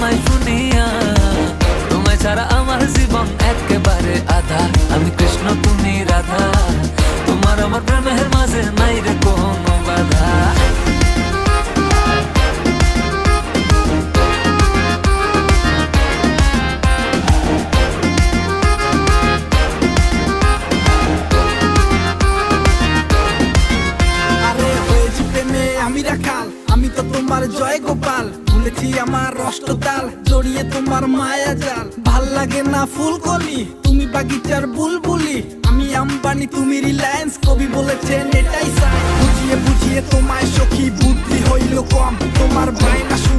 তোমায় শুনিয়া। তোমায় ছাড়া আমার জীবন একেবারে আধা, আমি কৃষ্ণ তুমি রাধা, তোমার আমার প্রেমের মাঝে নাই রে কোনো বাধা। আমি রাখাল, আমি তো তোমার জয় গোপাল, ভুলেছি আমার অষ্টতাল, জড়িয়ে তোমার মায়া জাল। ভাল লাগে না ফুলকলি, তুমি বাগিচার বুলবুলি, আমি আম্বানি তুমি রিলায়েন্স, কবি বলেছেন এটাই চাই। বুঝিয়ে বুঝিয়ে তোমায় সখী বুদ্ধি হইল কম, তোমার ভাই না